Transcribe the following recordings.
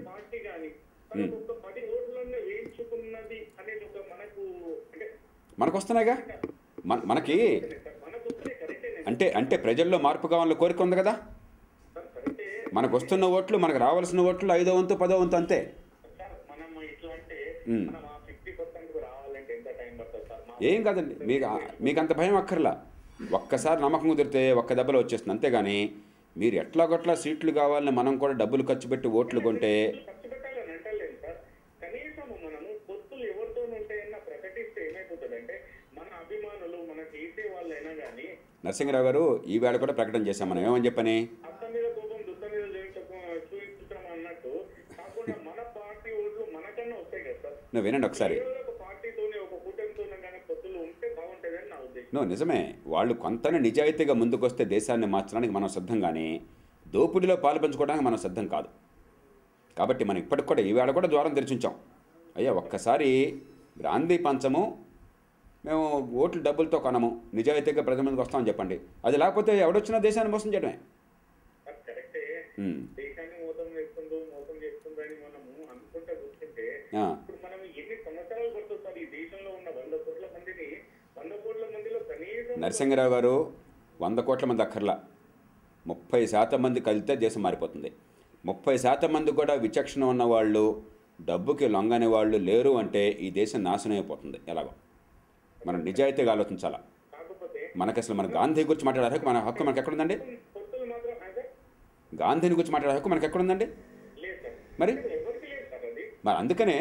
Party కానీ మనకు ఒక 10 ఓట్లన్నా వేయించుకున్నది అనేది ఒక మనకు అంటే మనకు వస్తున్నాయిగా మనకి అంటే అంటే ప్రజల్లో మార్పు కావాలని కోరిక ఉంది కదా. మనకు వస్తున్న ఓట్లు, మనకు రావాల్సిన ఓట్లు 5వ వంతు 10వ వంతు అంతే. ఏం కాదండి, మీకు అంత భయం అక్కర్లా. ఒక్కసారి నమ్మకం కుదిరితే ఒక్క దెబ్బలో వచ్చేస్తుంది, అంతేగాని మీరు ఎట్లాగొట్లా సీట్లు కావాలని మనం కూడా డబ్బులు ఖర్చు పెట్టి ఓట్లు కొంటే నరసింహరావు గారు ఈవేళ కూడా ప్రకటన చేశాం మనం. ఏమని చెప్పని నువ్వు వినండి ఒకసారి. నిజమే, వాళ్ళు కొంతనే నిజాయితీగా ముందుకొస్తే దేశాన్ని మార్చడానికి మనం సిద్ధం, కానీ దోపిడీలో పాలు పంచుకోవడానికి మనం సిద్ధం కాదు. కాబట్టి మనం ఇప్పటికి కూడా ఈవేళ కూడా ద్వారం తెరిచించాం. అయ్యా ఒక్కసారి గాంధీ పంచము, మేము ఓట్లు డబ్బులతో కొనము, నిజాయితీగా ప్రజల ముందుకు వస్తామని చెప్పండి. అది లేకపోతే ఎవడొచ్చినా దేశాన్ని మోసం చేయడమే. నరసింహరావు గారు 100 కోట్ల మంది అక్కర్లా, 30% మంది కలిస్తే దేశం మారిపోతుంది. 30% మంది కూడా విచక్షణ ఉన్నవాళ్ళు, డబ్బుకి లొంగని వాళ్ళు లేరు అంటే ఈ దేశం నాశనం అయిపోతుంది. ఎలాగో మనం నిజాయితీగా ఆలోచించాలా. మనకి అసలు మన గాంధీ గురించి మాట్లాడే హక్కు, మన హక్కు మనకు ఎక్కడుందండి? గాంధీని గురించి మాట్లాడే హక్కు మనకు ఎక్కడుందండి? మరి అందుకనే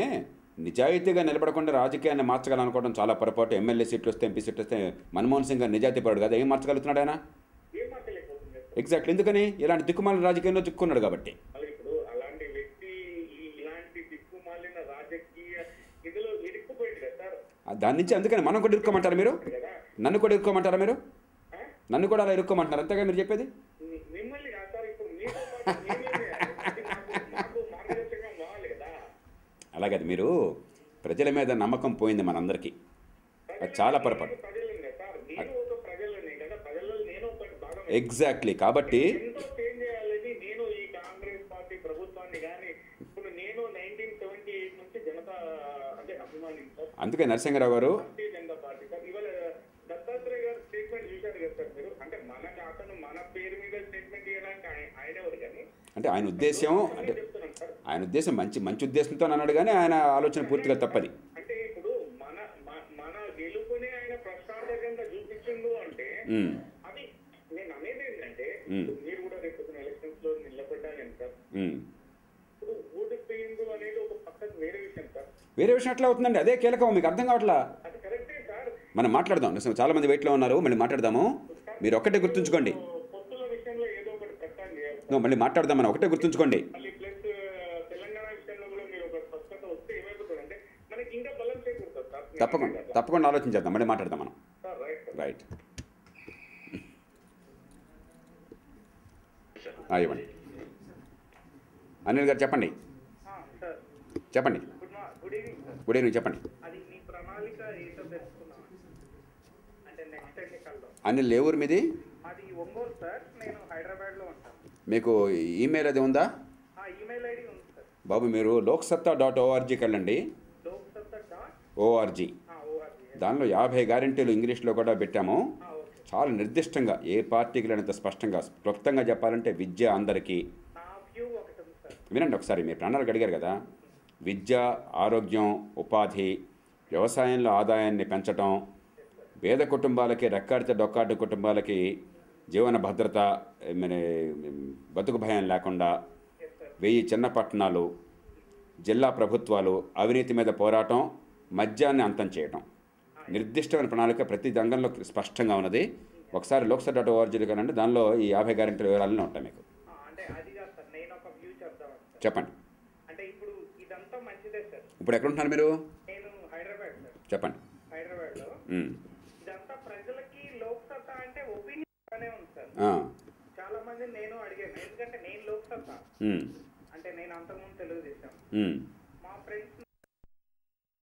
నిజాయితీగా నిలబడకుండా రాజకీయాన్ని మార్చగలనుకోవడం చాలా పొరపాటు. ఎమ్మెల్యే సీట్లు వస్తే, ఎంపీ సీట్లు వస్తే మన్మోహన్ సింగ్ గారు నిజాయితీ పడాడు కదా, ఏం మార్చగలుగుతున్నాడు ఆయన? ఎగ్జాక్ట్లీ, ఎందుకని ఇలాంటి దిక్కుమాలిన రాజకీయంలో చిక్కున్నాడు కాబట్టి. దాని నుంచి అందుకని మనం కూడా ఇరుక్కోమంటారా మీరు? నన్ను కూడా ఇరుక్కోమంటారా మీరు? నన్ను కూడా అలా ఇరుక్కోమంటారు, అంతేగా మీరు చెప్పేది? అలాగే మీరు ప్రజల మీద నమ్మకం పోయింది మనందరికీ, అది చాలా పొరపాటు. ఎగ్జాక్ట్లీ, కాబట్టి అందుకే నరసింహరావు గారు అంటే ఆయన ఉద్దేశం మంచి ఉద్దేశంతో అన్నాడు, కానీ ఆయన ఆలోచన పూర్తిగా తప్పది. వేరే విషయం ఎట్లా అవుతుందండి? అదే కీలకం, మీకు అర్థం కావట్లా. మనం మాట్లాడదాం, చాలా మంది వెయిట్లో ఉన్నారు, మళ్ళీ మాట్లాడదాము. మీరు ఒక్కటే గుర్తుంచుకోండి, మళ్ళీ మాట్లాడదాం, మనం ఒకటే గుర్తుంచుకోండి. తప్పకుండా ఆలోచించేద్దాం, మళ్ళీ మాట్లాడదాం మనం. రైట్, ఇవ్వండి. అనిల్ గారు చెప్పండి. చెప్పండి. గుడ్ ఈవినింగ్, చెప్పండి. అనిల్, ఏ ఊరు మీది? మీకు ఈమెయిల్ అది ఉందా? బాబు మీరు లోక్సత్తా.orgకి వెళ్ళండి. org, దానిలో 50 గ్యారెంటీలు ఇంగ్లీష్లో కూడా పెట్టాము. చాలా నిర్దిష్టంగా ఏ పార్టీకి లేనంత స్పష్టంగా క్లుప్తంగా చెప్పాలంటే విద్య అందరికీ. వినండి ఒకసారి, మీరు ప్రణాళిక అడిగారు కదా. విద్య, ఆరోగ్యం, ఉపాధి, వ్యవసాయంలో ఆదాయాన్ని పెంచటం, పేద కుటుంబాలకి, రెక్కాడితే డొక్కాడి కుటుంబాలకి జీవన భద్రత, బతుకు భయం లేకుండా, 1000 చిన్న పట్టణాలు, జిల్లా ప్రభుత్వాలు, అవినీతి మీద పోరాటం, మద్యాన్ని అంతం చేయటం, నిర్దిష్టమైన ప్రణాళిక ప్రతి రంగంలో స్పష్టంగా ఉన్నది. ఒకసారి లోక్సత్తా.org కానండి, దానిలో ఈ 50 గ్యారెంటీల వివరాలనే ఉంటాయి మీకు. చెప్పండి. ఇప్పుడు ఎక్కడ ఉంటున్నారు మీరు? చెప్పండి. చాలా మంది నేను అడిగాను, ఎందుకంటే నేను లోక్సత్తా అంటే నేను అంతకుముందు తెలుగుదేశం